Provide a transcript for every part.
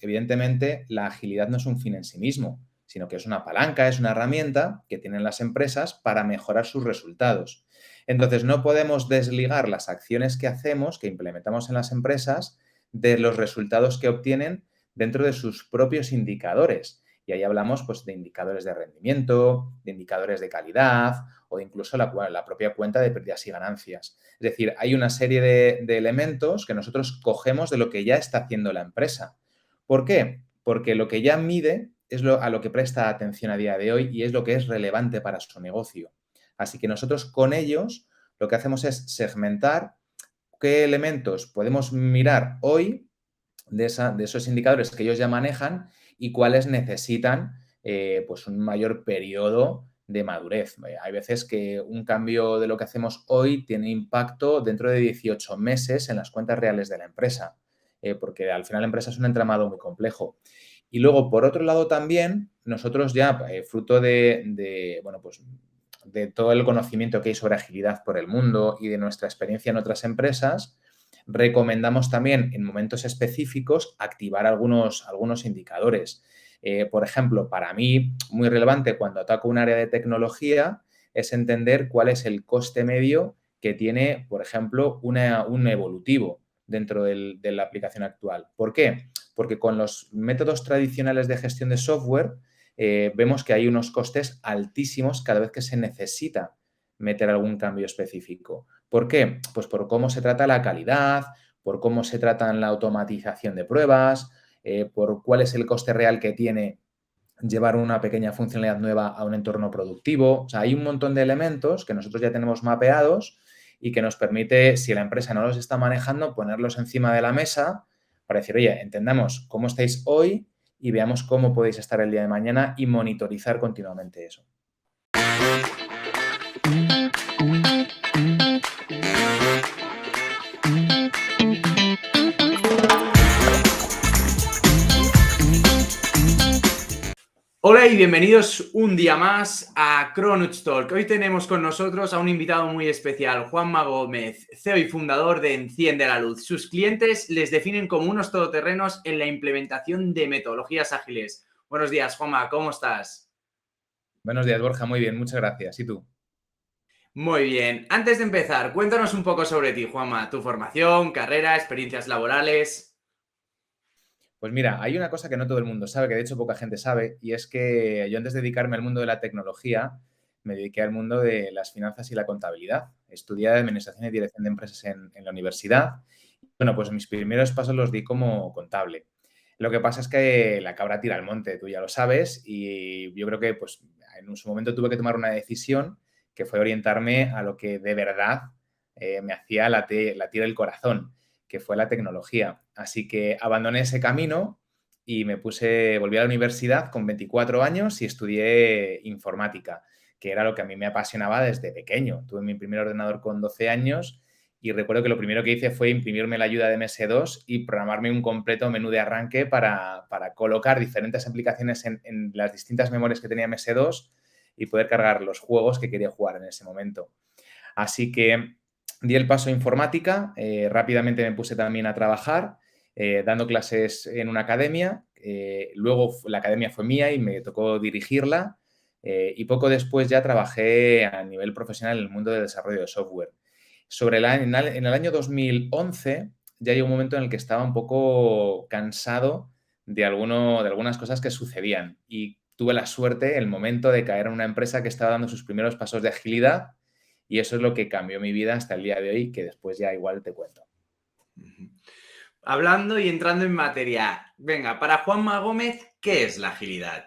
evidentemente, la agilidad no es un fin en sí mismo, sino que es una palanca, es una herramienta que tienen las empresas para mejorar sus resultados. Entonces, no podemos desligar las acciones que hacemos, que implementamos en las empresas, de los resultados que obtienen dentro de sus propios indicadores. Y ahí hablamos pues, de indicadores de rendimiento, de indicadores de calidad o incluso la propia cuenta de pérdidas y ganancias. Es decir, hay una serie de elementos que nosotros cogemos de lo que ya está haciendo la empresa. ¿Por qué? Porque lo que ya mide es a lo que presta atención a día de hoy y es lo que es relevante para su negocio. Así que nosotros con ellos lo que hacemos es segmentar qué elementos podemos mirar hoy de esos indicadores que ellos ya manejan y cuáles necesitan pues un mayor periodo de madurez. Hay veces que un cambio de lo que hacemos hoy tiene impacto dentro de 18 meses en las cuentas reales de la empresa, porque al final la empresa es un entramado muy complejo. Y luego, por otro lado, también nosotros ya, fruto bueno, pues, de todo el conocimiento que hay sobre agilidad por el mundo y de nuestra experiencia en otras empresas, recomendamos también en momentos específicos activar algunos indicadores. Por ejemplo, para mí, muy relevante cuando ataco un área de tecnología es entender cuál es el coste medio que tiene, por ejemplo, un evolutivo dentro de la aplicación actual. ¿Por qué? Porque con los métodos tradicionales de gestión de software vemos que hay unos costes altísimos cada vez que se necesita meter algún cambio específico. ¿Por qué? Pues por cómo se trata la calidad, por cómo se trata la automatización de pruebas, por cuál es el coste real que tiene llevar una pequeña funcionalidad nueva a un entorno productivo. O sea, hay un montón de elementos que nosotros ya tenemos mapeados y que nos permite, si la empresa no los está manejando, ponerlos encima de la mesa para decir, oye, entendamos cómo estáis hoy y veamos cómo podéis estar el día de mañana y monitorizar continuamente eso. Hola y bienvenidos un día más a Cronuts Talk. Hoy tenemos con nosotros a un invitado muy especial, Juanma Gómez, CEO y fundador de Enciende la Luz. Sus clientes les definen como unos todoterrenos en la implementación de metodologías ágiles. Buenos días, Juanma, ¿cómo estás? Buenos días, Borja. Muy bien, muchas gracias. ¿Y tú? Muy bien. Antes de empezar, cuéntanos un poco sobre ti, Juanma. Tu formación, carrera, experiencias laborales. Pues mira, hay una cosa que no todo el mundo sabe, que de hecho poca gente sabe, y es que yo antes de dedicarme al mundo de la tecnología, me dediqué al mundo de las finanzas y la contabilidad. Estudié Administración y Dirección de Empresas en la universidad. Bueno, pues mis primeros pasos los di como contable. Lo que pasa es que la cabra tira al monte, tú ya lo sabes, y yo creo que pues, en su momento tuve que tomar una decisión que fue orientarme a lo que de verdad me hacía latir el corazón, que fue la tecnología. Así que abandoné ese camino y volví a la universidad con 24 años y estudié informática, que era lo que a mí me apasionaba desde pequeño. Tuve mi primer ordenador con 12 años y recuerdo que lo primero que hice fue imprimirme la ayuda de MS2 y programarme un completo menú de arranque para colocar diferentes aplicaciones en las distintas memorias que tenía MS2 y poder cargar los juegos que quería jugar en ese momento. Así que di el paso a informática, rápidamente me puse también a trabajar, dando clases en una academia. Luego la academia fue mía y me tocó dirigirla. Y poco después ya trabajé a nivel profesional en el mundo del desarrollo de software. En el año 2011 ya llegó un momento en el que estaba un poco cansado de algunas cosas que sucedían y tuve la suerte, el momento de caer en una empresa que estaba dando sus primeros pasos de agilidad y eso es lo que cambió mi vida hasta el día de hoy, que después ya igual te cuento. Hablando y entrando en materia, venga, para Juanma Gómez, ¿qué es la agilidad?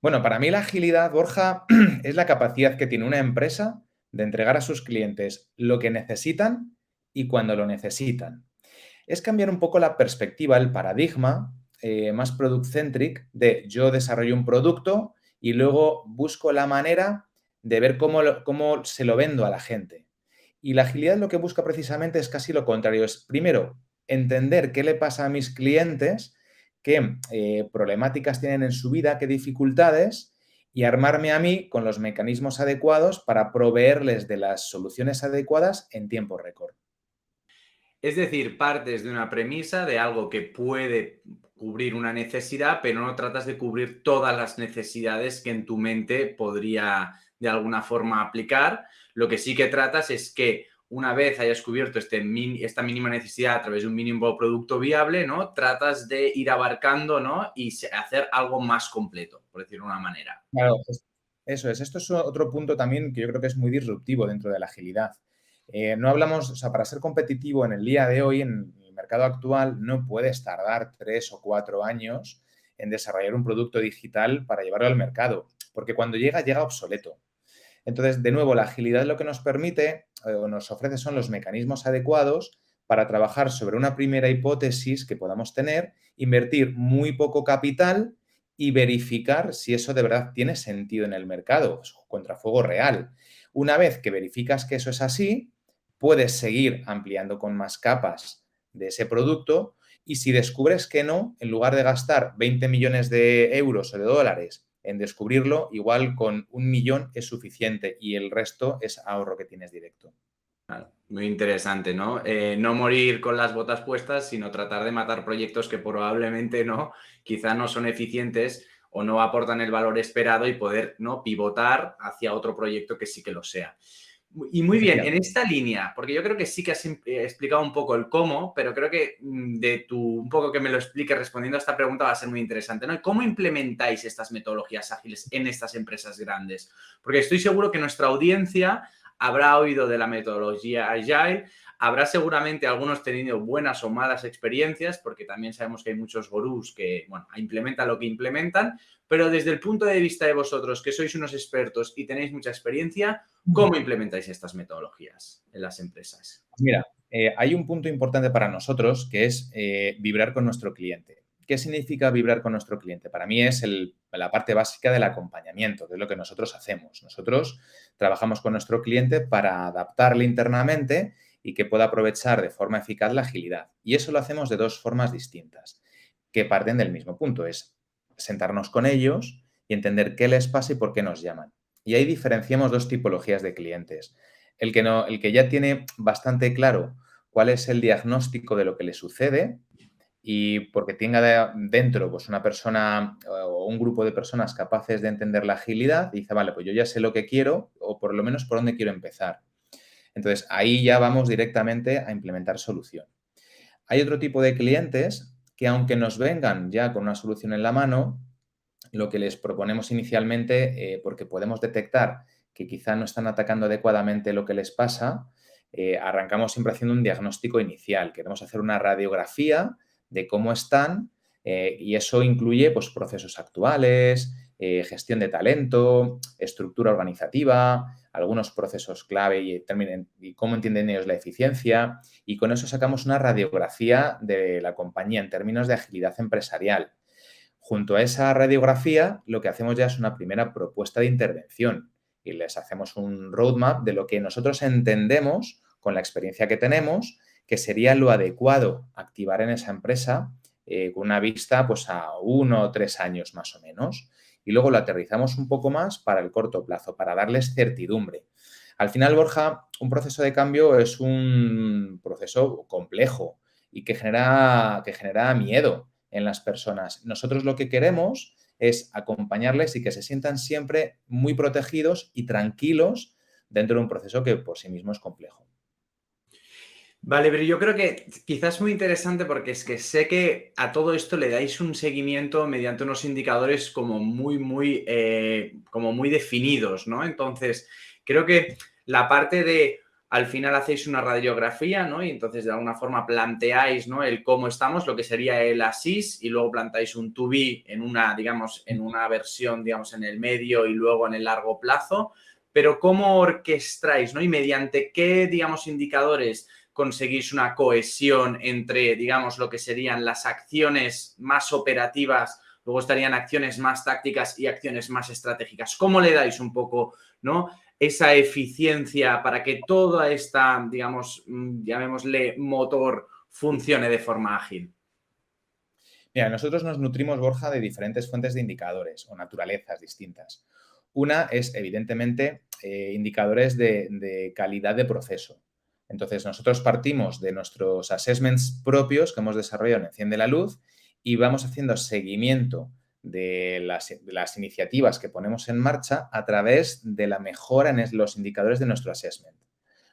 Bueno, para mí la agilidad, Borja, es la capacidad que tiene una empresa de entregar a sus clientes lo que necesitan y cuando lo necesitan. Es cambiar un poco la perspectiva, el paradigma más product-centric de yo desarrollo un producto y luego busco la manera de ver cómo se lo vendo a la gente. Y la agilidad lo que busca precisamente es casi lo contrario. Es primero entender qué le pasa a mis clientes, qué problemáticas tienen en su vida, qué dificultades y armarme a mí con los mecanismos adecuados para proveerles de las soluciones adecuadas en tiempo récord. Es decir, partes de una premisa de algo que puede cubrir una necesidad, pero no tratas de cubrir todas las necesidades que en tu mente podría de alguna forma aplicar. Lo que sí que tratas es que una vez hayas cubierto esta mínima necesidad a través de un mínimo producto viable, ¿no? Tratas de ir abarcando, ¿no? Y hacer algo más completo, por decirlo de una manera. Claro, eso es. Esto es otro punto también que yo creo que es muy disruptivo dentro de la agilidad. No hablamos, o sea, para ser competitivo en el día de hoy, en el mercado actual, no puedes tardar 3 o 4 años en desarrollar un producto digital para llevarlo al mercado, porque cuando llega, llega obsoleto. Entonces, de nuevo, la agilidad lo que nos permite o nos ofrece son los mecanismos adecuados para trabajar sobre una primera hipótesis que podamos tener, invertir muy poco capital y verificar si eso de verdad tiene sentido en el mercado, es contrafuego real. Una vez que verificas que eso es así, puedes seguir ampliando con más capas de ese producto y si descubres que no, en lugar de gastar 20 millones de euros o de dólares en descubrirlo, igual con 1 millón es suficiente y el resto es ahorro que tienes directo. Claro, muy interesante, ¿no? No morir con las botas puestas, sino tratar de matar proyectos que probablemente no, quizá no son eficientes o no aportan el valor esperado y poder, ¿no? Pivotar hacia otro proyecto que sí que lo sea. Y muy bien, en Efectivamente. esta línea, porque yo creo que sí que has explicado un poco el cómo, pero creo que un poco que me lo explique respondiendo a esta pregunta va a ser muy interesante, ¿no? ¿Cómo implementáis estas metodologías ágiles en estas empresas grandes? Porque estoy seguro que nuestra audiencia habrá oído de la metodología Agile, habrá seguramente algunos tenido buenas o malas experiencias, porque también sabemos que hay muchos gurús que, bueno, implementan lo que implementan, pero desde el punto de vista de vosotros, que sois unos expertos y tenéis mucha experiencia, ¿cómo implementáis estas metodologías en las empresas? Pues mira, hay un punto importante para nosotros que es vibrar con nuestro cliente. ¿Qué significa vibrar con nuestro cliente? Para mí es la parte básica del acompañamiento, que es lo que nosotros hacemos. Nosotros trabajamos con nuestro cliente para adaptarle internamente y que pueda aprovechar de forma eficaz la agilidad. Y eso lo hacemos de dos formas distintas, que parten del mismo punto. Es sentarnos con ellos y entender qué les pasa y por qué nos llaman. Y ahí diferenciamos dos tipologías de clientes. El que, no, el que ya tiene bastante claro cuál es el diagnóstico de lo que le sucede y porque tenga dentro pues, una persona o un grupo de personas capaces de entender la agilidad, dice, vale, pues yo ya sé lo que quiero o por lo menos por dónde quiero empezar. Entonces, ahí ya vamos directamente a implementar solución. Hay otro tipo de clientes que aunque nos vengan ya con una solución en la mano, lo que les proponemos inicialmente, porque podemos detectar que quizá no están atacando adecuadamente lo que les pasa, arrancamos siempre haciendo un diagnóstico inicial. Queremos hacer una radiografía de cómo están y eso incluye pues, procesos actuales, gestión de talento, estructura organizativa, algunos procesos clave y cómo entienden ellos la eficiencia. Y con eso sacamos una radiografía de la compañía en términos de agilidad empresarial. Junto a esa radiografía, lo que hacemos ya es una primera propuesta de intervención y les hacemos un roadmap de lo que nosotros entendemos con la experiencia que tenemos que sería lo adecuado activar en esa empresa con una vista pues, a 1 o 3 años más o menos. Y luego lo aterrizamos un poco más para el corto plazo, para darles certidumbre. Al final, Borja, un proceso de cambio es un proceso complejo y que genera miedo en las personas. Nosotros lo que queremos es acompañarles y que se sientan siempre muy protegidos y tranquilos dentro de un proceso que por sí mismo es complejo. Vale, pero yo creo que quizás es muy interesante porque es que sé que a todo esto le dais un seguimiento mediante unos indicadores como como muy definidos, ¿no? Entonces, creo que la parte de, al final hacéis una radiografía, ¿no? Y entonces de alguna forma planteáis, ¿no? El cómo estamos, lo que sería el ASIS, y luego planteáis un to be en una, digamos, en una versión, digamos, en el medio y luego en el largo plazo. Pero ¿cómo orquestáis, ¿no? Y mediante qué, digamos, indicadores conseguís una cohesión entre, digamos, lo que serían las acciones más operativas, luego estarían acciones más tácticas y acciones más estratégicas. ¿Cómo le dais un poco, ¿no? Esa eficiencia para que toda esta, digamos, llamémosle motor, funcione de forma ágil? Mira, nosotros nos nutrimos, Borja, de diferentes fuentes de indicadores o naturalezas distintas. Una es, evidentemente, indicadores de calidad de proceso. Entonces, nosotros partimos de nuestros assessments propios que hemos desarrollado en Enciende la Luz y vamos haciendo seguimiento de las iniciativas que ponemos en marcha a través de la mejora en los indicadores de nuestro assessment.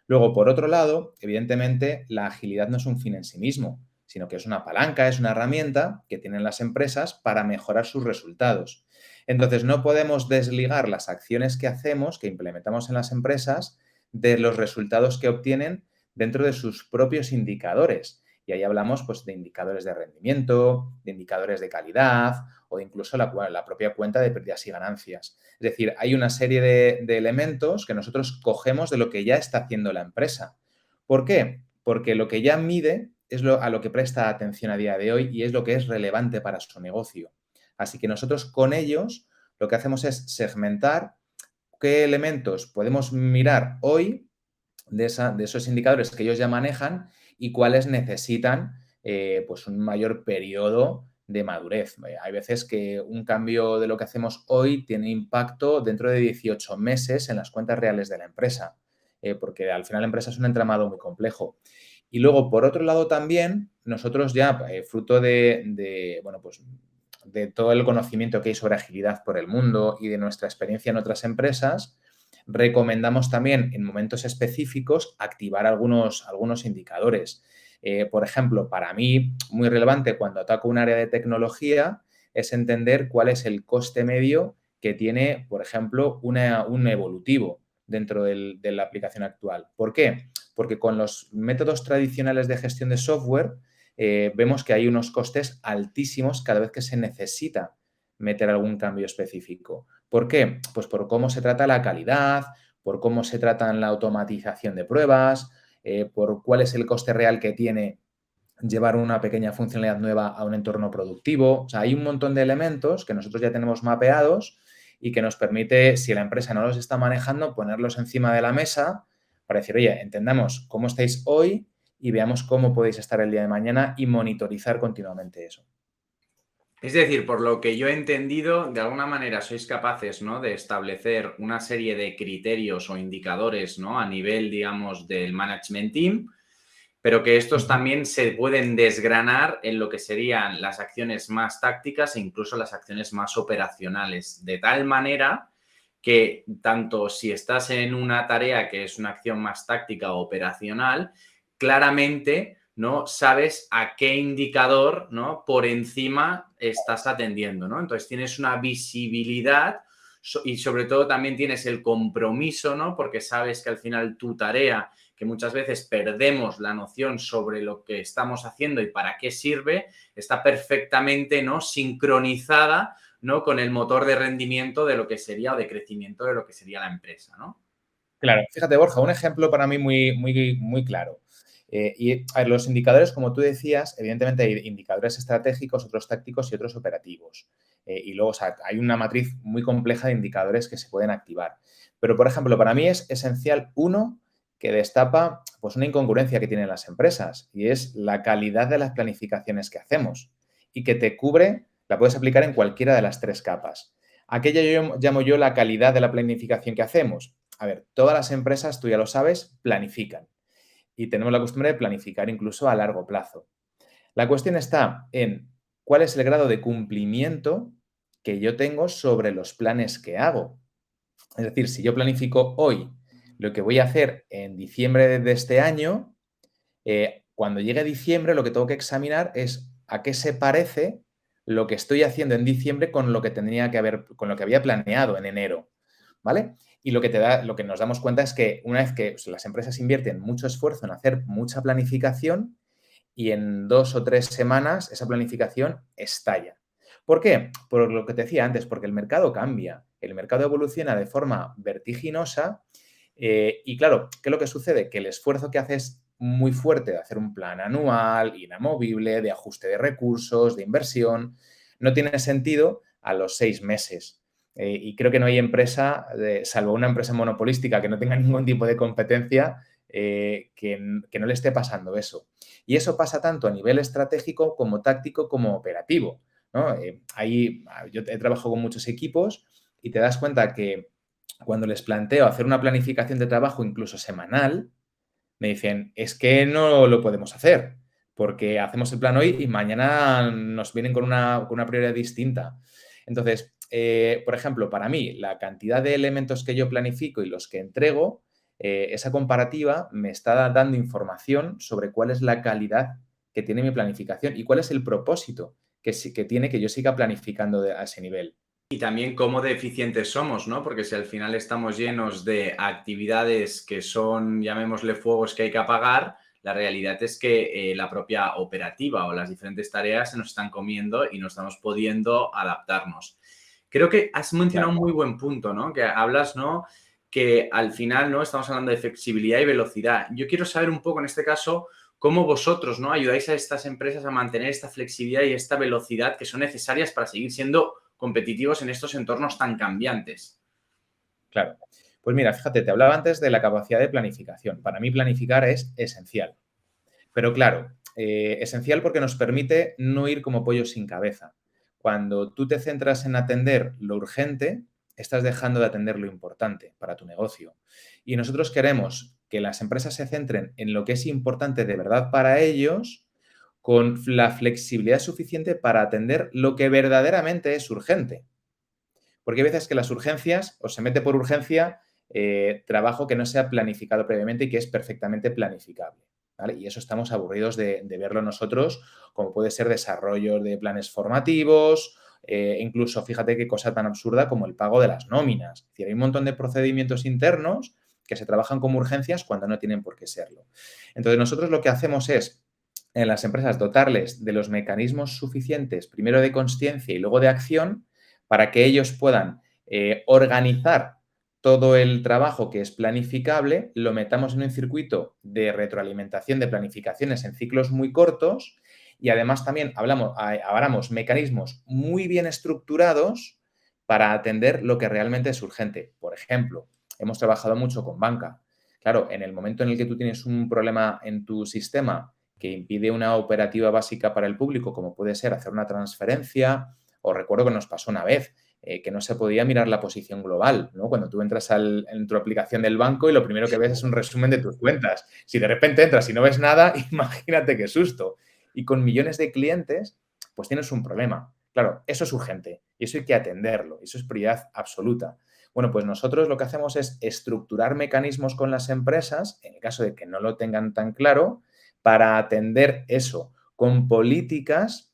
Luego, por otro lado, evidentemente, la agilidad no es un fin en sí mismo, sino que es una palanca, es una herramienta que tienen las empresas para mejorar sus resultados. Entonces, no podemos desligar las acciones que hacemos, que implementamos en las empresas, de los resultados que obtienen dentro de sus propios indicadores. Y ahí hablamos pues, de indicadores de rendimiento, de indicadores de calidad o incluso la propia cuenta de pérdidas y ganancias. Es decir, hay una serie de elementos que nosotros cogemos de lo que ya está haciendo la empresa. ¿Por qué? Porque lo que ya mide es a lo que presta atención a día de hoy y es lo que es relevante para su negocio. Así que nosotros con ellos lo que hacemos es segmentar qué elementos podemos mirar hoy de esos indicadores que ellos ya manejan y cuáles necesitan pues un mayor periodo de madurez. Hay veces que un cambio de lo que hacemos hoy tiene impacto dentro de 18 meses en las cuentas reales de la empresa, porque al final la empresa es un entramado muy complejo. Y luego, por otro lado, también nosotros ya, fruto bueno, pues, de todo el conocimiento que hay sobre agilidad por el mundo y de nuestra experiencia en otras empresas, recomendamos también en momentos específicos activar algunos indicadores. Por ejemplo, para mí, muy relevante cuando ataco un área de tecnología es entender cuál es el coste medio que tiene, por ejemplo, un evolutivo dentro de la aplicación actual. ¿Por qué? Porque con los métodos tradicionales de gestión de software vemos que hay unos costes altísimos cada vez que se necesita meter algún cambio específico. ¿Por qué? Pues por cómo se trata la calidad, por cómo se trata la automatización de pruebas, por cuál es el coste real que tiene llevar una pequeña funcionalidad nueva a un entorno productivo. O sea, hay un montón de elementos que nosotros ya tenemos mapeados y que nos permite, si la empresa no los está manejando, ponerlos encima de la mesa para decir, oye, entendamos cómo estáis hoy y veamos cómo podéis estar el día de mañana y monitorizar continuamente eso. Es decir, por lo que yo he entendido, de alguna manera sois capaces, ¿no?, de establecer una serie de criterios o indicadores, ¿no?, a nivel, digamos, del management team, pero que estos también se pueden desgranar en lo que serían las acciones más tácticas e incluso las acciones más operacionales, de tal manera que tanto si estás en una tarea que es una acción más táctica o operacional, claramente, ¿no?, sabes a qué indicador, ¿no?, por encima estás atendiendo, ¿no? Entonces tienes una visibilidad y sobre todo también tienes el compromiso, ¿no?, porque sabes que al final tu tarea, que muchas veces perdemos la noción sobre lo que estamos haciendo y para qué sirve, está perfectamente, ¿no?, sincronizada, ¿no?, con el motor de rendimiento de lo que sería o de crecimiento de lo que sería la empresa, ¿no? Claro, fíjate, Borja, un ejemplo para mí muy claro. Y a ver, los indicadores, como tú decías, evidentemente hay indicadores estratégicos, otros tácticos y otros operativos. Y luego, o sea, hay una matriz muy compleja de indicadores que se pueden activar. Pero, por ejemplo, para mí es esencial uno que destapa pues, una incongruencia que tienen las empresas y es la calidad de las planificaciones que hacemos y que te cubre, la puedes aplicar en cualquiera de las tres capas. Aquella yo llamo yo la calidad de la planificación que hacemos. A ver, todas las empresas, tú ya lo sabes, planifican y tenemos la costumbre de planificar incluso a largo plazo. La cuestión está en cuál es el grado de cumplimiento que yo tengo sobre los planes que hago. Es decir, si yo planifico hoy lo que voy a hacer en diciembre de este año, cuando llegue diciembre lo que tengo que examinar es a qué se parece lo que estoy haciendo en diciembre con lo que tendría que haber, con lo que había planeado en enero, ¿vale? Y lo que nos damos cuenta es que una vez que las empresas invierten mucho esfuerzo en hacer mucha planificación y en 2 o 3 semanas esa planificación estalla. ¿Por qué? Por lo que te decía antes, porque el mercado cambia, el mercado evoluciona de forma vertiginosa y claro, ¿qué es lo que sucede? Que el esfuerzo que haces muy fuerte de hacer un plan anual, inamovible, de ajuste de recursos, de inversión, no tiene sentido a los 6 meses. Y creo que no hay empresa, salvo una empresa monopolística que no tenga ningún tipo de competencia, que no le esté pasando eso. Y eso pasa tanto a nivel estratégico como táctico como operativo, ¿no? Yo he trabajado con muchos equipos y te das cuenta que cuando les planteo hacer una planificación de trabajo incluso semanal, Me dicen, es que no lo podemos hacer, porque hacemos el plan hoy y mañana nos vienen con una prioridad distinta. Entonces, por ejemplo, para mí, la cantidad de elementos que yo planifico y los que entrego, esa comparativa me está dando información sobre cuál es la calidad que tiene mi planificación y cuál es el propósito que tiene que yo siga planificando a ese nivel. Y también cómo de eficientes somos, ¿no? Porque si al final estamos llenos de actividades que son, llamémosle fuegos que hay que apagar, la realidad es que la propia operativa o las diferentes tareas se nos están comiendo y no estamos pudiendo adaptarnos. Creo que has mencionado Claro. un muy buen punto, ¿no? Que hablas, ¿no? Que al final, ¿no? Estamos hablando de flexibilidad y velocidad. Yo quiero saber un poco en este caso cómo vosotros, ¿no? Ayudáis a estas empresas a mantener esta flexibilidad y esta velocidad que son necesarias para seguir siendo competitivos en estos entornos tan cambiantes. Claro. Pues mira, fíjate, te hablaba antes de la capacidad de planificación. Para mí planificar es esencial. Pero claro, esencial porque nos permite no ir como pollo sin cabeza. Cuando tú te centras en atender lo urgente, estás dejando de atender lo importante para tu negocio. Y nosotros queremos que las empresas se centren en lo que es importante de verdad para ellos, con la flexibilidad suficiente para atender lo que verdaderamente es urgente. Porque hay veces que las urgencias, o se mete por urgencia, trabajo que no se ha planificado previamente y que es perfectamente planificable, ¿vale? Y eso estamos aburridos de verlo nosotros, como puede ser desarrollo de planes formativos, incluso fíjate qué cosa tan absurda como el pago de las nóminas. Es decir, hay un montón de procedimientos internos que se trabajan como urgencias cuando no tienen por qué serlo. Entonces, nosotros lo que hacemos es, en las empresas, dotarles de los mecanismos suficientes, primero de consciencia y luego de acción, para que ellos puedan organizar todo el trabajo que es planificable, lo metamos en un circuito de retroalimentación de planificaciones en ciclos muy cortos y además también hablamos mecanismos muy bien estructurados para atender lo que realmente es urgente. Por ejemplo, hemos trabajado mucho con banca. Claro, en el momento en el que tú tienes un problema en tu sistema que impide una operativa básica para el público, como puede ser hacer una transferencia, os recuerdo que nos pasó una vez, que no se podía mirar la posición global, ¿no? Cuando tú entras en tu aplicación del banco y lo primero que ves es un resumen de tus cuentas. Si de repente entras y no ves nada, imagínate qué susto. Y con millones de clientes, pues tienes un problema. Claro, eso es urgente y eso hay que atenderlo. Eso es prioridad absoluta. Bueno, pues nosotros lo que hacemos es estructurar mecanismos con las empresas, en el caso de que no lo tengan tan claro, para atender eso con políticas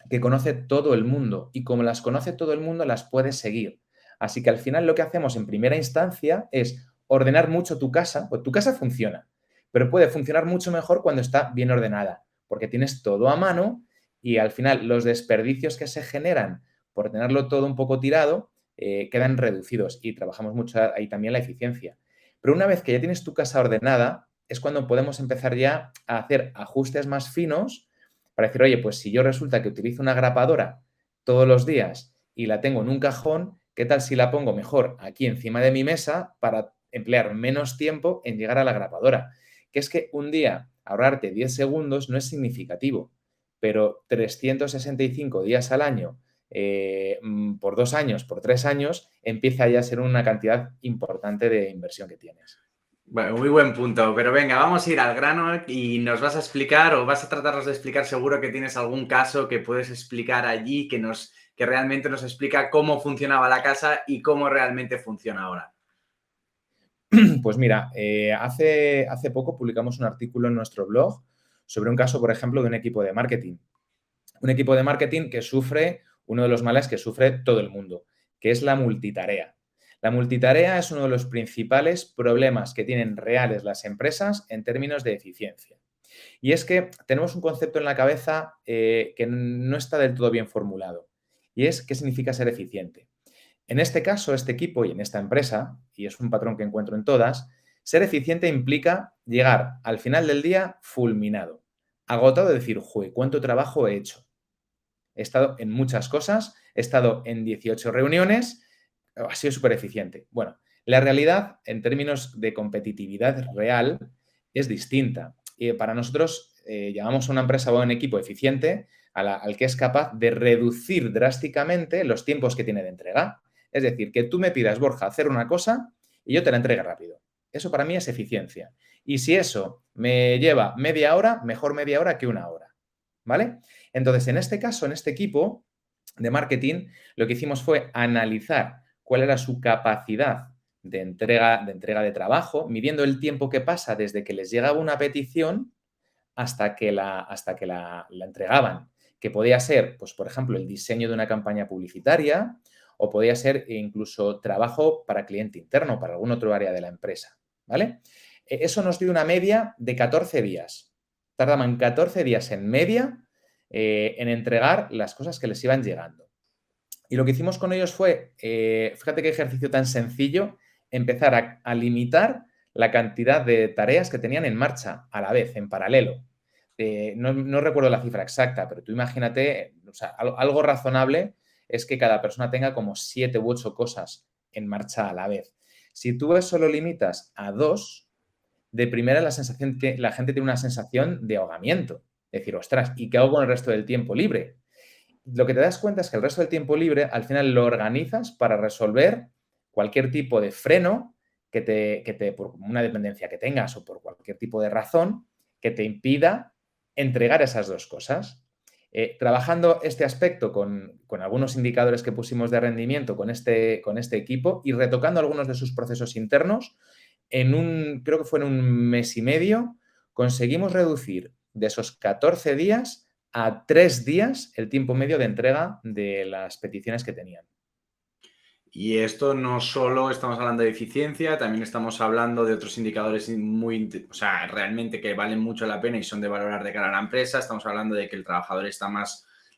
que conoce todo el mundo y como las conoce todo el mundo las puede seguir. Así que al final lo que hacemos en primera instancia es ordenar mucho tu casa, pues tu casa funciona, pero puede funcionar mucho mejor cuando está bien ordenada, porque tienes todo a mano y al final los desperdicios que se generan por tenerlo todo un poco tirado quedan reducidos y trabajamos mucho ahí también la eficiencia. Pero una vez que ya tienes tu casa ordenada, es cuando podemos empezar ya a hacer ajustes más finos para decir, oye, pues si yo resulta que utilizo una grapadora todos los días y la tengo en un cajón, ¿qué tal si la pongo mejor aquí encima de mi mesa para emplear menos tiempo en llegar a la grapadora? Que es que un día ahorrarte 10 segundos no es significativo, pero 365 días al año, por 2 años, por 3 años, empieza ya a ser una cantidad importante de inversión que tienes. Bueno, muy buen punto, pero venga, vamos a ir al grano y nos vas a explicar o vas a tratarnos de explicar, seguro que tienes algún caso que puedes explicar allí que realmente nos explica cómo funcionaba la casa y cómo realmente funciona ahora. Pues mira, hace poco publicamos un artículo en nuestro blog sobre un caso, por ejemplo, de un equipo de marketing. Un equipo de marketing que sufre uno de los males que sufre todo el mundo, que es la multitarea. La multitarea es uno de los principales problemas que tienen reales las empresas en términos de eficiencia. Y es que tenemos un concepto en la cabeza que no está del todo bien formulado. Y es qué significa ser eficiente. En este caso, este equipo y en esta empresa, y es un patrón que encuentro en todas, ser eficiente implica llegar al final del día fulminado, agotado de decir, jue, ¿cuánto trabajo he hecho? He estado en muchas cosas, he estado en 18 reuniones, ha sido súper eficiente. Bueno, la realidad en términos de competitividad real es distinta. Y para nosotros llamamos a una empresa o a un equipo eficiente al que es capaz de reducir drásticamente los tiempos que tiene de entrega. Es decir, que tú me pidas, Borja, hacer una cosa y yo te la entregue rápido. Eso para mí es eficiencia. Y si eso me lleva media hora, mejor media hora que una hora, ¿vale? Entonces, en este caso, en este equipo de marketing, lo que hicimos fue analizar cuál era su capacidad de entrega de trabajo, midiendo el tiempo que pasa desde que les llegaba una petición hasta que la entregaban, que podía ser, pues, por ejemplo, el diseño de una campaña publicitaria o podía ser incluso trabajo para cliente interno, para algún otro área de la empresa, ¿vale? Eso nos dio una media de 14 días. Tardaban 14 días en media en entregar las cosas que les iban llegando. Y lo que hicimos con ellos fue, fíjate qué ejercicio tan sencillo, empezar a limitar la cantidad de tareas que tenían en marcha a la vez, en paralelo. No recuerdo la cifra exacta, pero tú imagínate, o sea, algo razonable es que cada persona tenga como 7 u 8 cosas en marcha a la vez. Si tú eso lo limitas a 2, de primera la gente tiene una sensación de ahogamiento. Es decir, ostras, ¿y qué hago con el resto del tiempo libre? Lo que te das cuenta es que el resto del tiempo libre al final lo organizas para resolver cualquier tipo de freno por una dependencia que tengas o por cualquier tipo de razón que te impida entregar esas dos cosas. Trabajando este aspecto con algunos indicadores que pusimos de rendimiento con este equipo y retocando algunos de sus procesos internos, creo que fue en un mes y medio, conseguimos reducir de esos 14 días a 3 días el tiempo medio de entrega de las peticiones que tenían. Y esto no solo estamos hablando de eficiencia, también estamos hablando de otros indicadores o sea, realmente que valen mucho la pena y son de valorar de cara a la empresa. Estamos hablando de que el trabajador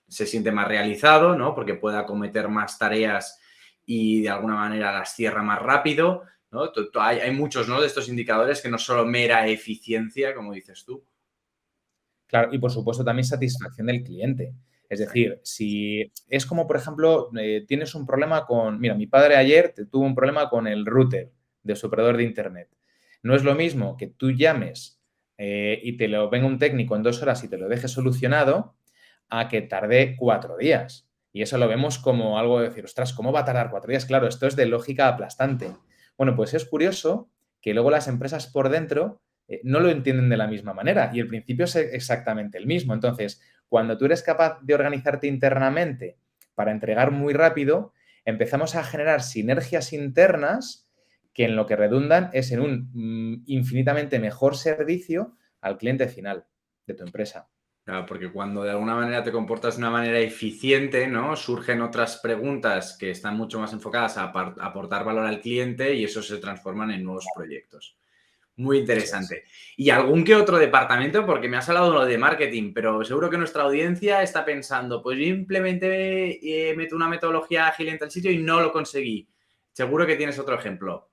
se siente más realizado, ¿no? Porque puede acometer más tareas y de alguna manera las cierra más rápido, ¿no? Hay muchos, ¿no?, de estos indicadores que no solo mera eficiencia, como dices tú. Claro, y por supuesto también satisfacción del cliente. Es decir, si es como, por ejemplo, tienes un problema con... Mira, mi padre ayer tuvo un problema con el router de su operador de internet. No es lo mismo que tú llames y venga un técnico en 2 horas y te lo deje solucionado a que tarde 4 días. Y eso lo vemos como algo de decir, ostras, ¿cómo va a tardar 4 días? Claro, esto es de lógica aplastante. Bueno, pues es curioso que luego las empresas por dentro no lo entienden de la misma manera y el principio es exactamente el mismo. Entonces, cuando tú eres capaz de organizarte internamente para entregar muy rápido, empezamos a generar sinergias internas que en lo que redundan es en un infinitamente mejor servicio al cliente final de tu empresa. Claro, porque cuando de alguna manera te comportas de una manera eficiente, ¿no?, surgen otras preguntas que están mucho más enfocadas a aportar valor al cliente y eso se transforman en nuevos proyectos. Muy Eso es. interesante. ¿Y algún que otro departamento? Porque me has hablado de lo de marketing, pero seguro que nuestra audiencia está pensando, pues yo implementé una metodología ágil en tal sitio y no lo conseguí. Seguro que tienes otro ejemplo.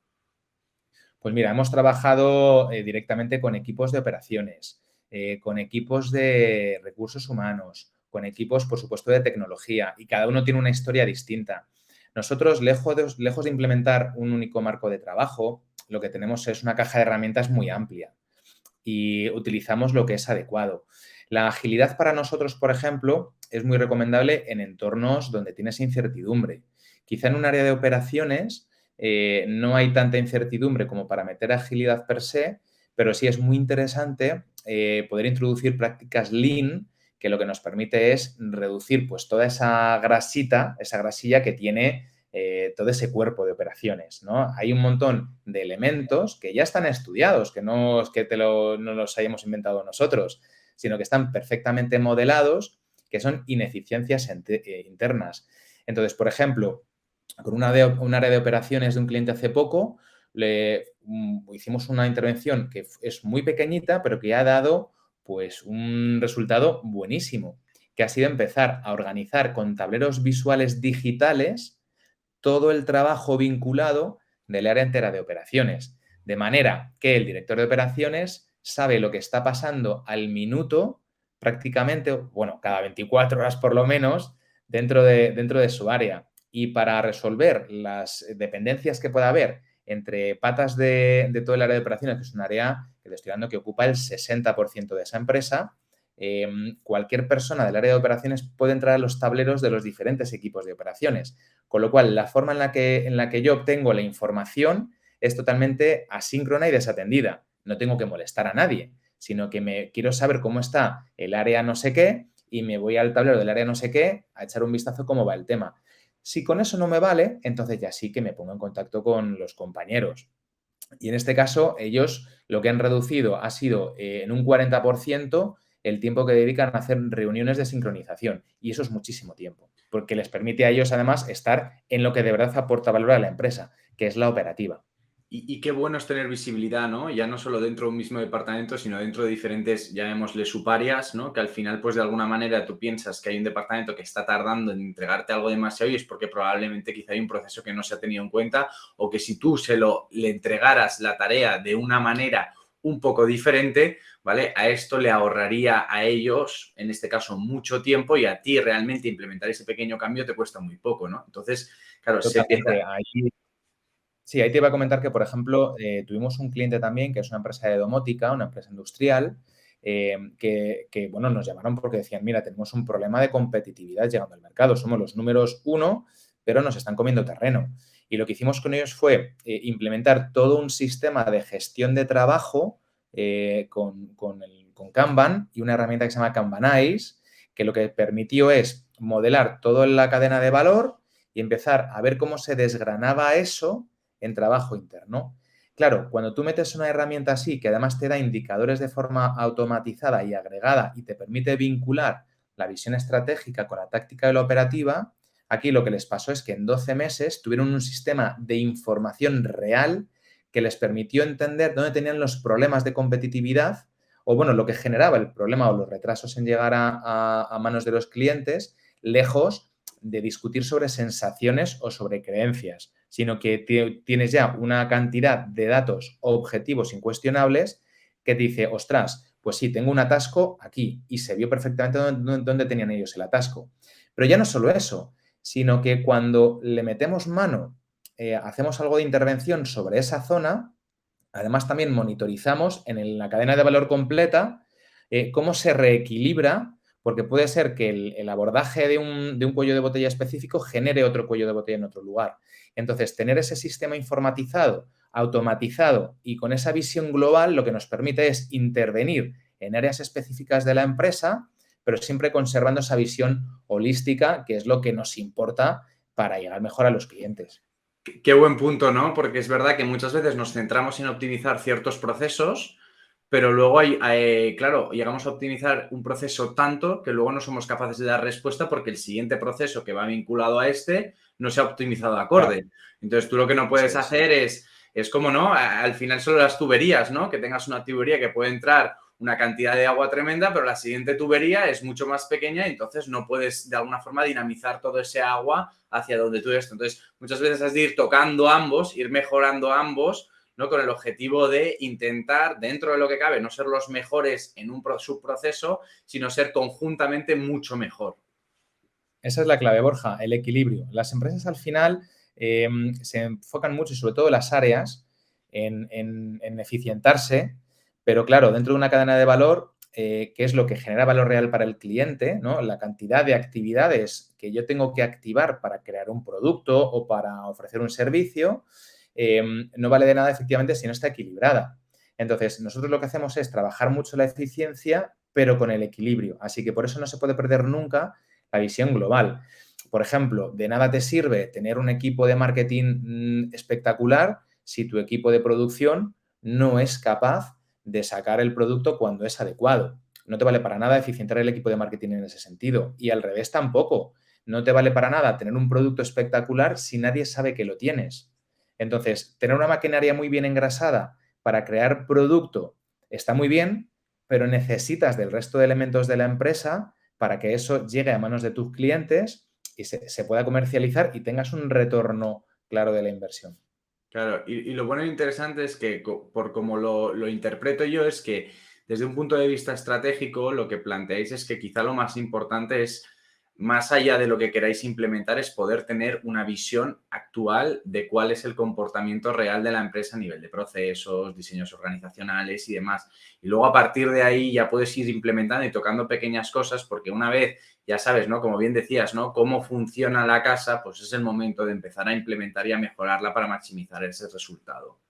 Pues mira, hemos trabajado directamente con equipos de operaciones, con equipos de recursos humanos, con equipos, por supuesto, de tecnología y cada uno tiene una historia distinta. Nosotros, lejos de implementar un único marco de trabajo, lo que tenemos es una caja de herramientas muy amplia y utilizamos lo que es adecuado. La agilidad para nosotros, por ejemplo, es muy recomendable en entornos donde tienes incertidumbre. Quizá en un área de operaciones no hay tanta incertidumbre como para meter agilidad per se, pero sí es muy interesante poder introducir prácticas lean que lo que nos permite es reducir pues toda esa grasilla que tiene todo ese cuerpo de operaciones, ¿no? Hay un montón de elementos que ya están estudiados, que no es que no los hayamos inventado nosotros, sino que están perfectamente modelados, que son ineficiencias internas. Entonces, por ejemplo, con un área de operaciones de un cliente hace poco, hicimos una intervención que es muy pequeñita, pero que ha dado pues un resultado buenísimo, que ha sido empezar a organizar con tableros visuales digitales todo el trabajo vinculado del área entera de operaciones, de manera que el director de operaciones sabe lo que está pasando al minuto prácticamente, bueno, cada 24 horas por lo menos, dentro de su área. Y para resolver las dependencias que pueda haber entre patas de todo el área de operaciones, que es un área que te estoy dando que ocupa el 60% de esa empresa, cualquier persona del área de operaciones puede entrar a los tableros de los diferentes equipos de operaciones. Con lo cual, la forma en la que yo obtengo la información es totalmente asíncrona y desatendida. no tengo que molestar a nadie, sino que me quiero saber cómo está el área no sé qué y me voy al tablero del área no sé qué a echar un vistazo cómo va el tema. Si con eso no me vale, entonces ya sí que me pongo en contacto con los compañeros. Y en este caso, ellos lo que han reducido ha sido en un 40% el tiempo que dedican a hacer reuniones de sincronización. Y eso es muchísimo tiempo, porque les permite a ellos además estar en lo que de verdad aporta valor a la empresa, que es la operativa. Y qué bueno es tener visibilidad, ¿no? Ya no solo dentro de un mismo departamento, sino dentro de diferentes, llamémosle subáreas, ¿no? Que al final, pues de alguna manera tú piensas que hay un departamento que está tardando en entregarte algo demasiado y es porque probablemente quizá hay un proceso que no se ha tenido en cuenta o que si tú le entregaras la tarea de una manera un poco diferente, ¿vale? A esto le ahorraría a ellos, en este caso, mucho tiempo y a ti realmente implementar ese pequeño cambio te cuesta muy poco, ¿no? Entonces, claro, se empieza... Totalmente. Sí, ahí te iba a comentar que, por ejemplo, tuvimos un cliente también que es una empresa de domótica, una empresa industrial, bueno, nos llamaron porque decían, mira, tenemos un problema de competitividad llegando al mercado, somos los números uno, pero nos están comiendo terreno. Y lo que hicimos con ellos fue implementar todo un sistema de gestión de trabajo con Kanban y una herramienta que se llama Kanbanize, que lo que permitió es modelar toda la cadena de valor y empezar a ver cómo se desgranaba eso en trabajo interno. Claro, cuando tú metes una herramienta así, que además te da indicadores de forma automatizada y agregada y te permite vincular la visión estratégica con la táctica de la operativa, aquí lo que les pasó es que en 12 meses tuvieron un sistema de información real que les permitió entender dónde tenían los problemas de competitividad o, bueno, lo que generaba el problema o los retrasos en llegar a manos de los clientes, lejos de discutir sobre sensaciones o sobre creencias, sino que tienes ya una cantidad de datos objetivos incuestionables que te dice, ostras, pues sí, tengo un atasco aquí y se vio perfectamente dónde tenían ellos el atasco. Pero ya no solo eso, sino que cuando le metemos mano, hacemos algo de intervención sobre esa zona, además también monitorizamos en la cadena de valor completa cómo se reequilibra, porque puede ser que el abordaje de un cuello de botella específico genere otro cuello de botella en otro lugar. Entonces, tener ese sistema informatizado, automatizado y con esa visión global lo que nos permite es intervenir en áreas específicas de la empresa, pero siempre conservando esa visión holística, que es lo que nos importa para llegar mejor a los clientes. Qué buen punto, ¿no? Porque es verdad que muchas veces nos centramos en optimizar ciertos procesos, pero luego claro, llegamos a optimizar un proceso tanto que luego no somos capaces de dar respuesta porque el siguiente proceso que va vinculado a este no se ha optimizado Claro, acorde. Entonces tú lo que no eso puedes es. hacer es como, ¿no? Al final solo las tuberías, ¿no? Que tengas una tubería que puede entrar una cantidad de agua tremenda, pero la siguiente tubería es mucho más pequeña y entonces no puedes de alguna forma dinamizar todo ese agua hacia donde tú eres. Entonces, muchas veces has de ir tocando ambos, ir mejorando ambos, ¿no? Con el objetivo de intentar, dentro de lo que cabe, no ser los mejores en un subproceso, sino ser conjuntamente mucho mejor. Esa es la clave, Borja, el equilibrio. Las empresas al final se enfocan mucho, y sobre todo las áreas, en eficientarse, pero claro, dentro de una cadena de valor, que es lo que genera valor real para el cliente, ¿no? La cantidad de actividades que yo tengo que activar para crear un producto o para ofrecer un servicio, eh, no vale de nada efectivamente si no está equilibrada. Entonces, nosotros lo que hacemos es trabajar mucho la eficiencia, pero con el equilibrio. Así que por eso no se puede perder nunca la visión global. Por ejemplo, de nada te sirve tener un equipo de marketing espectacular si tu equipo de producción no es capaz de sacar el producto cuando es adecuado. No te vale para nada eficientar el equipo de marketing en ese sentido. Y al revés tampoco. No te vale para nada tener un producto espectacular si nadie sabe que lo tienes. Entonces, tener una maquinaria muy bien engrasada para crear producto está muy bien, pero necesitas del resto de elementos de la empresa para que eso llegue a manos de tus clientes y se pueda comercializar y tengas un retorno claro de la inversión. Claro, y lo bueno e interesante es que, por como lo interpreto yo, es que desde un punto de vista estratégico, lo que planteáis es que quizá lo más importante es, más allá de lo que queráis implementar, es poder tener una visión actual de cuál es el comportamiento real de la empresa a nivel de procesos, diseños organizacionales y demás. Y luego a partir de ahí ya puedes ir implementando y tocando pequeñas cosas, porque una vez ya sabes, ¿no? Como bien decías, ¿no? Cómo funciona la casa, pues es el momento de empezar a implementar y a mejorarla para maximizar ese resultado.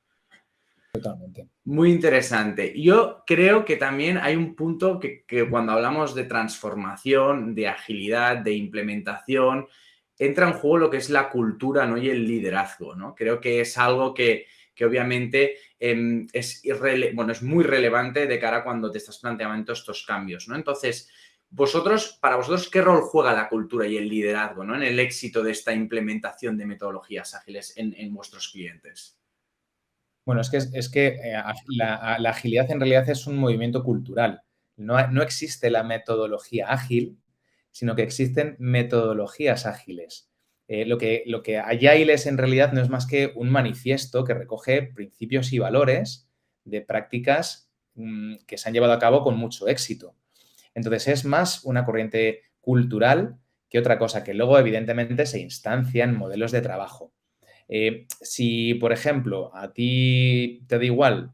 Totalmente. Muy interesante. Yo creo que también hay un punto que cuando hablamos de transformación, de agilidad, de implementación, entra en juego lo que es la cultura, ¿no? Y el liderazgo, ¿no? Creo que es algo que obviamente es muy relevante de cara a cuando te estás planteando estos cambios, ¿no? Entonces, para vosotros, ¿qué rol juega la cultura y el liderazgo, ¿no? En el éxito de esta implementación de metodologías ágiles en vuestros clientes? Bueno, la agilidad en realidad es un movimiento cultural. No existe la metodología ágil, sino que existen metodologías ágiles. Lo que Agile es en realidad no es más que un manifiesto que recoge principios y valores de prácticas que se han llevado a cabo con mucho éxito. Entonces es más una corriente cultural que otra cosa, que luego evidentemente se instancia en modelos de trabajo. Si, por ejemplo, a ti te da igual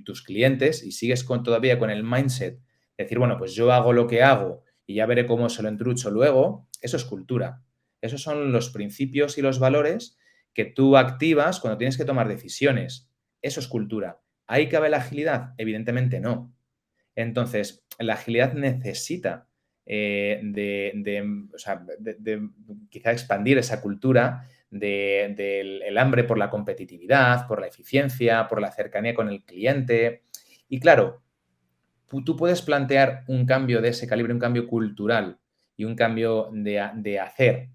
tus clientes y sigues todavía con el mindset de decir, bueno, pues yo hago lo que hago y ya veré cómo se lo entrucho luego, eso es cultura. Esos son los principios y los valores que tú activas cuando tienes que tomar decisiones. Eso es cultura. ¿Ahí cabe la agilidad? Evidentemente no. Entonces, la agilidad necesita o sea, quizá expandir esa cultura del el hambre por la competitividad, por la eficiencia, por la cercanía con el cliente. Y claro, tú puedes plantear un cambio de ese calibre, un cambio cultural y un cambio de hacer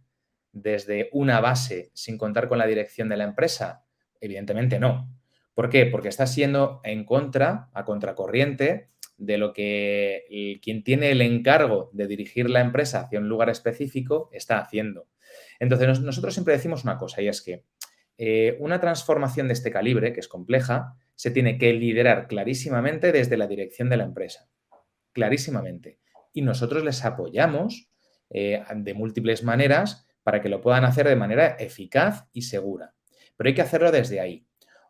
desde una base sin contar con la dirección de la empresa. Evidentemente no. ¿Por qué? Porque estás siendo a contracorriente de lo que quien tiene el encargo de dirigir la empresa hacia un lugar específico está haciendo. Entonces, nosotros siempre decimos una cosa y es que una transformación de este calibre, que es compleja, se tiene que liderar clarísimamente desde la dirección de la empresa. Clarísimamente. Y nosotros les apoyamos de múltiples maneras para que lo puedan hacer de manera eficaz y segura. Pero hay que hacerlo desde ahí.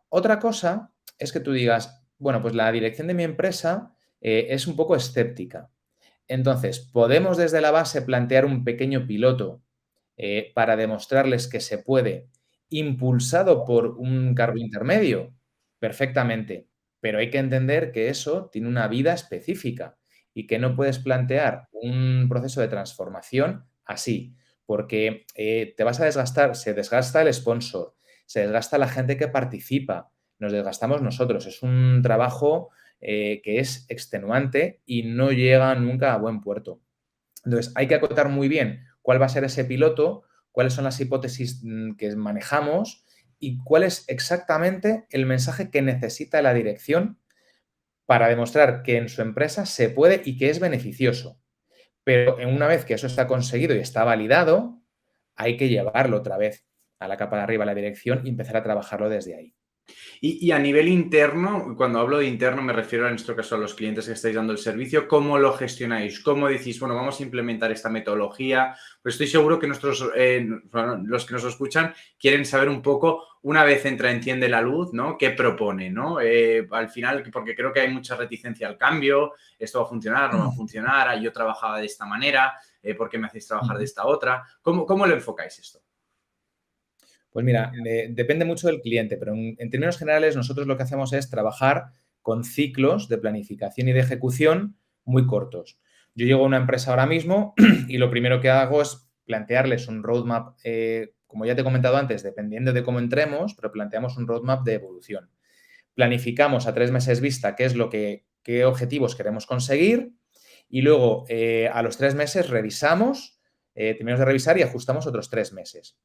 Otra cosa es que tú digas, bueno, pues la dirección de mi empresa es un poco escéptica. Entonces, podemos desde la base plantear un pequeño piloto para demostrarles que se puede, impulsado por un cargo intermedio, perfectamente. Pero hay que entender que eso tiene una vida específica y que no puedes plantear un proceso de transformación así, porque te vas a desgastar, se desgasta el sponsor, se desgasta la gente que participa, nos desgastamos nosotros. Es un trabajo que es extenuante y no llega nunca a buen puerto. Entonces, hay que acotar muy bien cuál va a ser ese piloto, cuáles son las hipótesis que manejamos y cuál es exactamente el mensaje que necesita la dirección para demostrar que en su empresa se puede y que es beneficioso. Pero una vez que eso está conseguido y está validado, hay que llevarlo otra vez a la capa de arriba, a la dirección, y empezar a trabajarlo desde ahí. Y a nivel interno, cuando hablo de interno me refiero en nuestro caso a los clientes que estáis dando el servicio, ¿cómo lo gestionáis? ¿Cómo decís, bueno, vamos a implementar esta metodología? Pues estoy seguro que los que nos escuchan quieren saber un poco, una vez entra Enciende la Luz, ¿no? ¿Qué propone, ¿no? Al final, porque creo que hay mucha reticencia al cambio, esto va a funcionar, no va a funcionar, yo trabajaba de esta manera, ¿por qué me hacéis trabajar de esta otra? ¿Cómo lo enfocáis esto? Pues mira, depende mucho del cliente, pero en términos generales nosotros lo que hacemos es trabajar con ciclos de planificación y de ejecución muy cortos. Yo llego a una empresa ahora mismo y lo primero que hago es plantearles un roadmap, como ya te he comentado antes, dependiendo de cómo entremos, pero planteamos un roadmap de evolución. Planificamos a 3 meses vista qué objetivos queremos conseguir y luego a los 3 meses revisamos, terminamos de revisar y ajustamos otros 3 meses.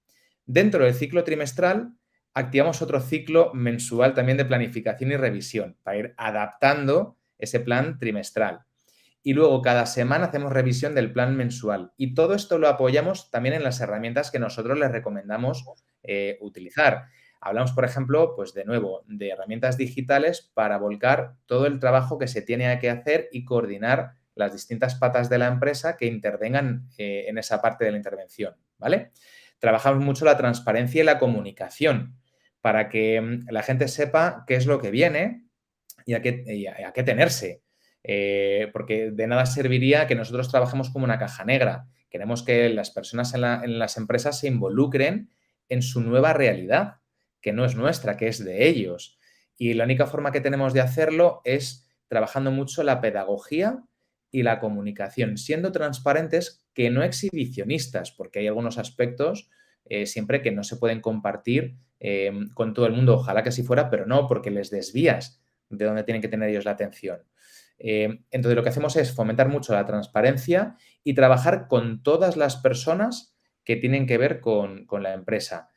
Dentro del ciclo trimestral, activamos otro ciclo mensual también de planificación y revisión para ir adaptando ese plan trimestral. Y luego cada semana hacemos revisión del plan mensual. Y todo esto lo apoyamos también en las herramientas que nosotros les recomendamos utilizar. Hablamos, por ejemplo, pues de nuevo, de herramientas digitales para volcar todo el trabajo que se tiene que hacer y coordinar las distintas patas de la empresa que intervengan en esa parte de la intervención, ¿vale? Trabajamos mucho la transparencia y la comunicación para que la gente sepa qué es lo que viene y a qué tenerse. Porque de nada serviría que nosotros trabajemos como una caja negra. Queremos que las personas en las empresas se involucren en su nueva realidad, que no es nuestra, que es de ellos. Y la única forma que tenemos de hacerlo es trabajando mucho la pedagogía y la comunicación, siendo transparentes, que no exhibicionistas, porque hay algunos aspectos siempre que no se pueden compartir con todo el mundo. Ojalá que así fuera, pero no, porque les desvías de donde tienen que tener ellos la atención. Entonces, lo que hacemos es fomentar mucho la transparencia y trabajar con todas las personas que tienen que ver con la empresa.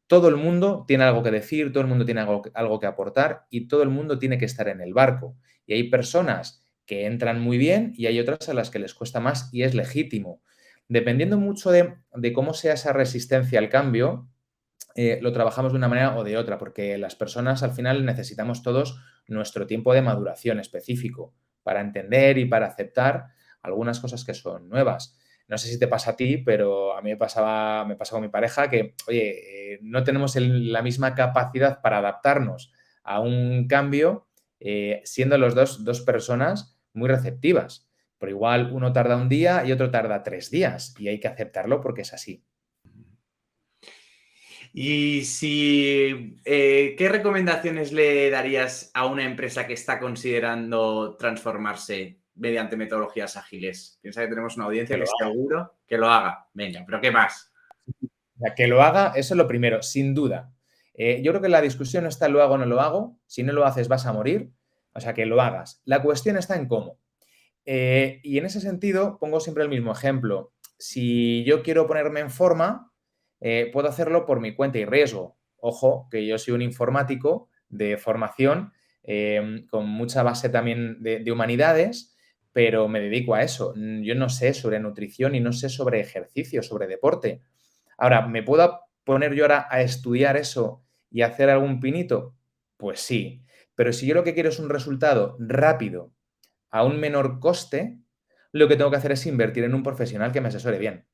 Todo el mundo tiene algo que decir, todo el mundo tiene algo que aportar y todo el mundo tiene que estar en el barco. Y hay personas que entran muy bien y hay otras a las que les cuesta más y es legítimo. Dependiendo mucho de cómo sea esa resistencia al cambio, lo trabajamos de una manera o de otra, porque las personas al final necesitamos todos nuestro tiempo de maduración específico para entender y para aceptar algunas cosas que son nuevas. No sé si te pasa a ti, pero a mí me pasa con mi pareja que, oye, no tenemos la misma capacidad para adaptarnos a un cambio, siendo los dos personas muy receptivas. Pero igual uno tarda un día y otro tarda 3 días y hay que aceptarlo porque es así. Y si, ¿qué recomendaciones le darías a una empresa que está considerando transformarse mediante metodologías ágiles? Piensa que tenemos una audiencia que seguro que lo haga. Venga, pero ¿qué más? O sea, que lo haga, eso es lo primero, sin duda. Yo creo que la discusión no está en lo hago o no lo hago. Si no lo haces vas a morir. O sea, que lo hagas. La cuestión está en cómo. Y en ese sentido, pongo siempre el mismo ejemplo. Si yo quiero ponerme en forma, puedo hacerlo por mi cuenta y riesgo. Ojo, que yo soy un informático de formación con mucha base también de humanidades, pero me dedico a eso. Yo no sé sobre nutrición y no sé sobre ejercicio, sobre deporte. Ahora, ¿me puedo poner yo ahora a estudiar eso y hacer algún pinito? Pues sí. Pero si yo lo que quiero es un resultado rápido, a un menor coste, lo que tengo que hacer es invertir en un profesional que me asesore bien.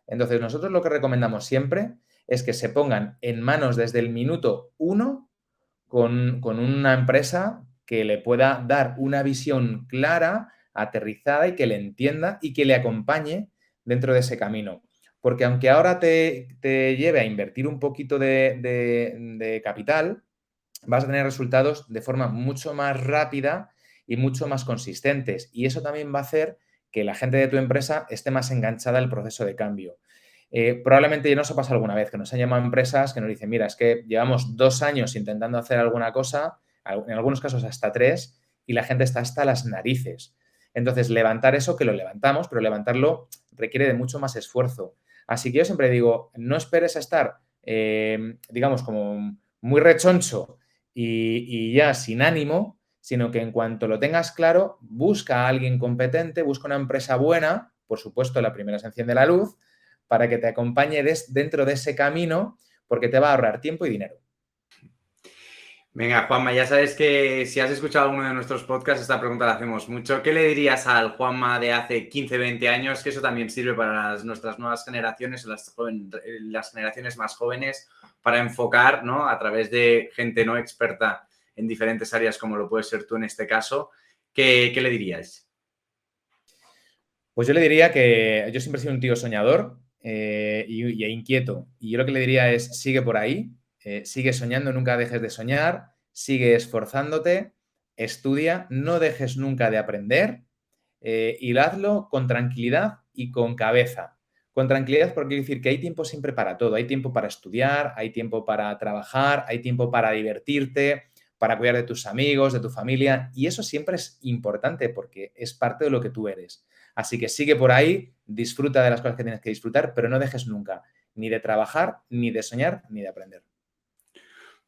Entonces, nosotros lo que recomendamos siempre es que se pongan en manos desde el minuto 1 con una empresa que le pueda dar una visión clara, aterrizada y que le entienda y que le acompañe dentro de ese camino. Porque aunque ahora te lleve a invertir un poquito de capital, vas a tener resultados de forma mucho más rápida y mucho más consistentes. Y eso también va a hacer que la gente de tu empresa esté más enganchada al proceso de cambio. Probablemente ya nos ha pasado alguna vez que nos han llamado empresas que nos dicen, mira, es que llevamos 2 años intentando hacer alguna cosa, en algunos casos hasta 3, y la gente está hasta las narices. Entonces, levantar eso, que lo levantamos, pero levantarlo requiere de mucho más esfuerzo. Así que yo siempre digo, no esperes a estar, digamos, como muy rechoncho y ya sin ánimo, sino que en cuanto lo tengas claro, busca a alguien competente, busca una empresa buena, por supuesto, la primera se enciende la luz, para que te acompañe dentro de ese camino, porque te va a ahorrar tiempo y dinero. Venga, Juanma, ya sabes que si has escuchado alguno de nuestros podcasts, esta pregunta la hacemos mucho. ¿Qué le dirías al Juanma de hace 15, 20 años? Que eso también sirve para nuestras nuevas generaciones, las generaciones más jóvenes, para enfocar, ¿no? A través de gente no experta en diferentes áreas, como lo puedes ser tú en este caso. ¿Qué le dirías? Pues yo le diría que yo siempre he sido un tío soñador y inquieto. Y yo lo que le diría es, sigue por ahí, sigue soñando, nunca dejes de soñar, sigue esforzándote, estudia, no dejes nunca de aprender y hazlo con tranquilidad y con cabeza. Con tranquilidad porque quiere decir que hay tiempo siempre para todo. Hay tiempo para estudiar, hay tiempo para trabajar, hay tiempo para divertirte, para cuidar de tus amigos, de tu familia. Y eso siempre es importante porque es parte de lo que tú eres. Así que sigue por ahí, disfruta de las cosas que tienes que disfrutar, pero no dejes nunca ni de trabajar, ni de soñar, ni de aprender.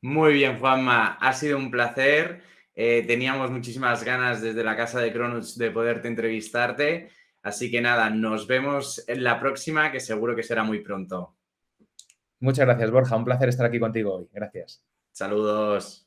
Muy bien, Juanma. Ha sido un placer. Teníamos muchísimas ganas desde la casa de Cronuts de poderte entrevistarte. Así que nada, nos vemos en la próxima, que seguro que será muy pronto. Muchas gracias, Borja. Un placer estar aquí contigo hoy. Gracias. Saludos.